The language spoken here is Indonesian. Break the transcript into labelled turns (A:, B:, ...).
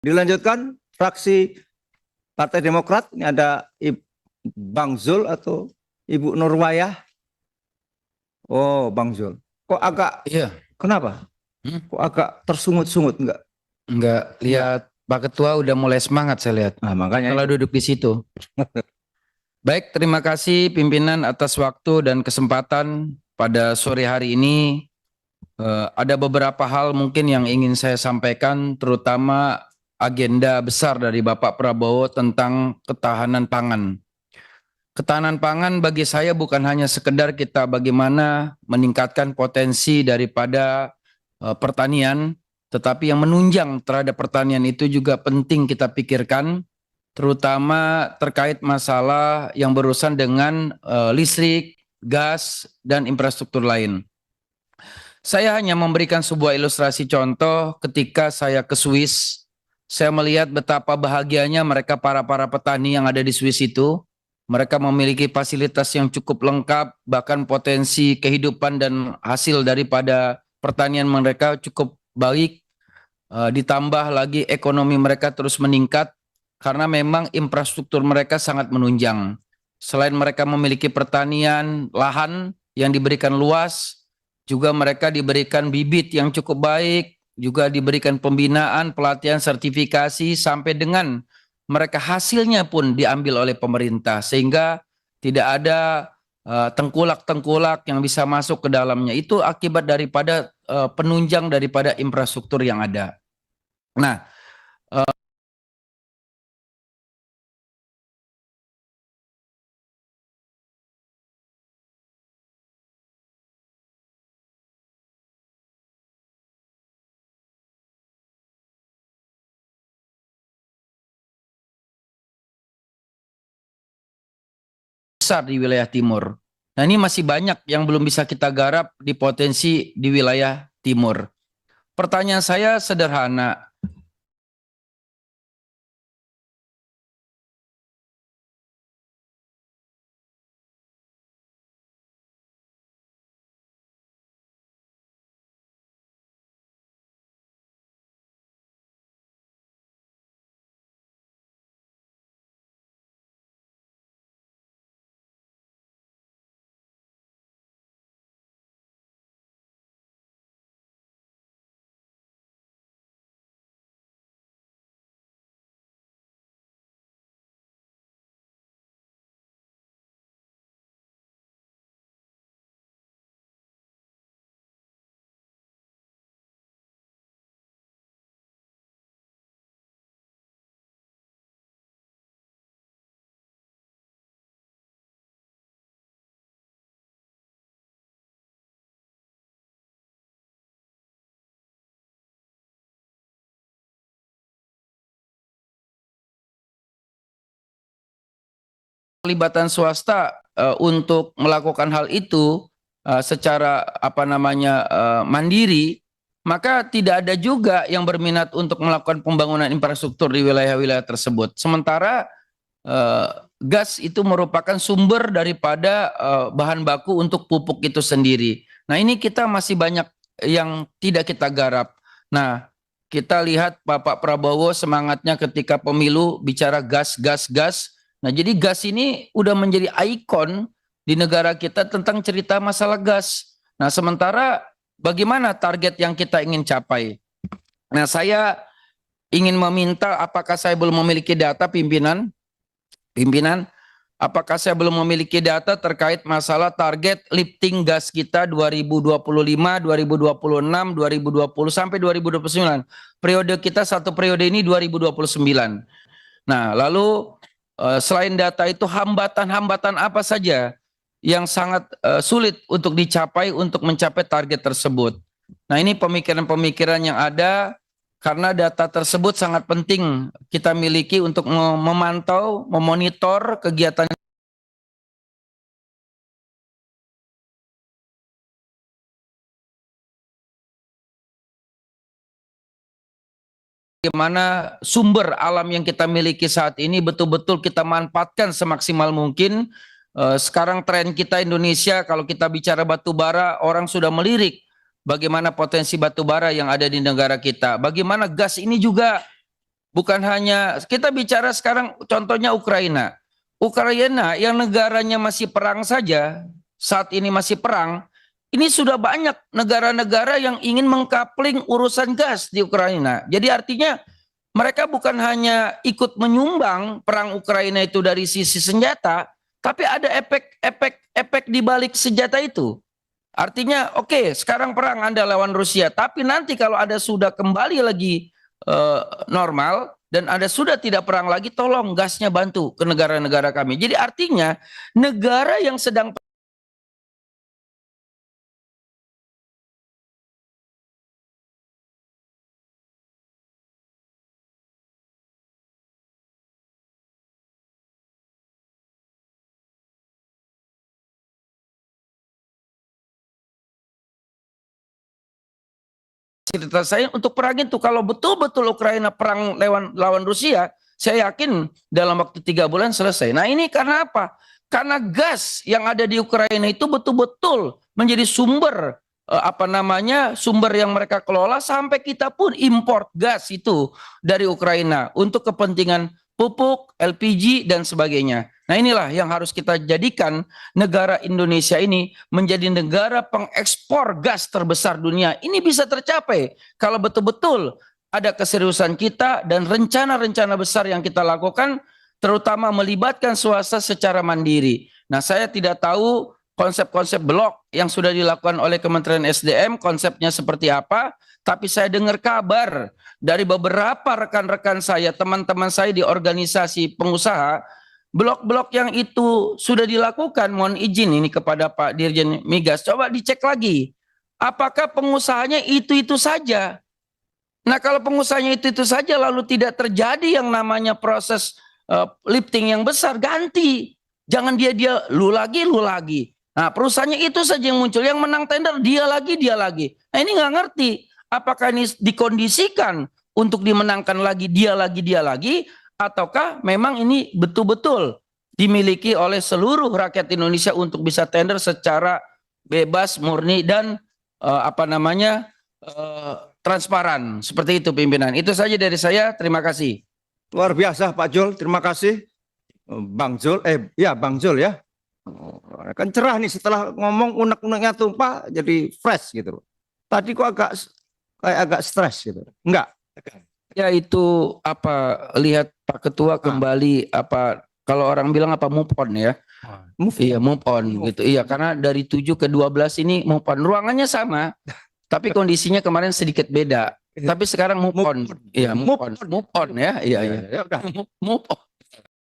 A: Dilanjutkan fraksi Partai Demokrat, ini ada Bang Zul atau Ibu Nurwayah. Oh, Bang Zul. Kok agak,
B: Iya,
A: kenapa? Kok agak tersungut-sungut enggak?
B: nggak lihat Pak Ketua udah mulai semangat saya lihat.
A: Nah, makanya
B: Kalau
A: itu.
B: duduk di situ. Baik, terima kasih pimpinan atas waktu dan kesempatan pada sore hari ini. Ada beberapa hal mungkin yang ingin saya sampaikan, terutama agenda besar dari Bapak Prabowo tentang ketahanan pangan. Ketahanan pangan bagi saya bukan hanya sekedar kita bagaimana meningkatkan potensi daripada pertanian, tetapi yang menunjang terhadap pertanian itu juga penting kita pikirkan, terutama terkait masalah yang berurusan dengan listrik, gas, dan infrastruktur lain. Saya hanya memberikan sebuah ilustrasi contoh ketika saya ke Swiss. Saya melihat betapa bahagianya mereka para petani yang ada di Swiss itu. Mereka memiliki fasilitas yang cukup lengkap, bahkan potensi kehidupan dan hasil daripada pertanian mereka cukup baik. Ditambah lagi ekonomi mereka terus meningkat karena memang infrastruktur mereka sangat menunjang. Selain mereka memiliki pertanian, lahan yang diberikan luas, juga mereka diberikan bibit yang cukup baik, juga diberikan pembinaan, pelatihan, sertifikasi, sampai dengan mereka hasilnya pun diambil oleh pemerintah, sehingga tidak ada tengkulak-tengkulak yang bisa masuk ke dalamnya. Itu akibat daripada penunjang daripada infrastruktur yang ada. Nah, besar di wilayah timur. Nah, ini masih banyak yang belum bisa kita garap di potensi di wilayah timur. Pertanyaan saya sederhana. Pelibatan swasta untuk melakukan hal itu secara mandiri, maka tidak ada juga yang berminat untuk melakukan pembangunan infrastruktur di wilayah-wilayah tersebut. Sementara eh, gas itu merupakan sumber daripada bahan baku untuk pupuk itu sendiri. Nah, ini kita masih banyak yang tidak kita garap. Nah, kita lihat Bapak Prabowo semangatnya ketika pemilu bicara gas, gas, gas. Nah, jadi gas ini udah menjadi ikon di negara kita tentang cerita masalah gas. Nah, sementara bagaimana target yang kita ingin capai? Nah, saya ingin meminta, apakah saya belum memiliki data pimpinan? Pimpinan, apakah saya belum memiliki data terkait masalah target lifting gas kita 2025, 2026, 2020 sampai 2029. Periode kita satu periode ini 2029. Nah, lalu selain data itu hambatan-hambatan apa saja yang sangat sulit untuk dicapai untuk mencapai target tersebut. Nah, ini pemikiran-pemikiran yang ada karena data tersebut sangat penting kita miliki untuk memantau, memonitor kegiatan bagaimana sumber alam yang kita miliki saat ini betul-betul kita manfaatkan semaksimal mungkin. Sekarang tren kita Indonesia, kalau kita bicara batu bara, orang sudah melirik bagaimana potensi batu bara yang ada di negara kita. Bagaimana gas ini juga Bukan hanya kita bicara sekarang contohnya Ukraina. Ukraina yang negaranya masih perang saja, saat ini masih perang, ini sudah banyak negara-negara yang ingin mengkapling urusan gas di Ukraina. Jadi artinya mereka bukan hanya ikut menyumbang perang Ukraina itu dari sisi senjata, tapi ada efek di balik senjata itu. Artinya, oke, sekarang perang Anda lawan Rusia, tapi nanti kalau ada sudah kembali lagi normal dan ada sudah tidak perang lagi, tolong gasnya bantu ke negara-negara kami. Jadi artinya negara yang sedang cerita saya untuk perang itu, kalau betul-betul Ukraina perang lawan Rusia, saya yakin dalam waktu 3 bulan selesai. Nah ini karena apa? Karena gas yang ada di Ukraina itu betul-betul menjadi sumber sumber yang mereka kelola, sampai kita pun import gas itu dari Ukraina untuk kepentingan pupuk, LPG dan sebagainya. Nah inilah yang harus kita jadikan negara Indonesia ini menjadi negara pengekspor gas terbesar dunia. Ini bisa tercapai kalau betul-betul ada keseriusan kita dan rencana-rencana besar yang kita lakukan, terutama melibatkan swasta secara mandiri. Nah saya tidak tahu konsep-konsep blok yang sudah dilakukan oleh Kementerian SDM, konsepnya seperti apa, tapi saya dengar kabar dari beberapa rekan-rekan saya, teman-teman saya di organisasi pengusaha, blok-blok yang itu sudah dilakukan. Mohon izin ini kepada Pak Dirjen Migas, coba dicek lagi, apakah pengusahanya itu-itu saja. Nah kalau pengusahanya itu-itu saja lalu tidak terjadi yang namanya proses lifting yang besar, ganti. Jangan dia lu lagi, lu lagi. Nah perusahaannya itu saja yang muncul, yang menang tender dia lagi, dia lagi. Nah ini nggak ngerti, apakah ini dikondisikan untuk dimenangkan lagi, dia lagi, ataukah memang ini betul-betul dimiliki oleh seluruh rakyat Indonesia untuk bisa tender secara bebas, murni dan transparan. Seperti itu pimpinan. Itu saja dari saya. Terima kasih.
A: Luar biasa Pak Jul, terima kasih. Bang Jul, Bang Jul ya. Kan cerah nih setelah ngomong unek-uneknya tumpah jadi fresh gitu. Tadi kok agak stres gitu. Enggak.
B: Ya itu lihat Pak Ketua kembali kalau orang bilang move on ya. Iya move on gitu. Iya karena dari 7 ke 12 ini move on. Ruangannya sama. Tapi kondisinya kemarin sedikit beda. Tapi sekarang move on. Iya move on ya. Iya. Move on.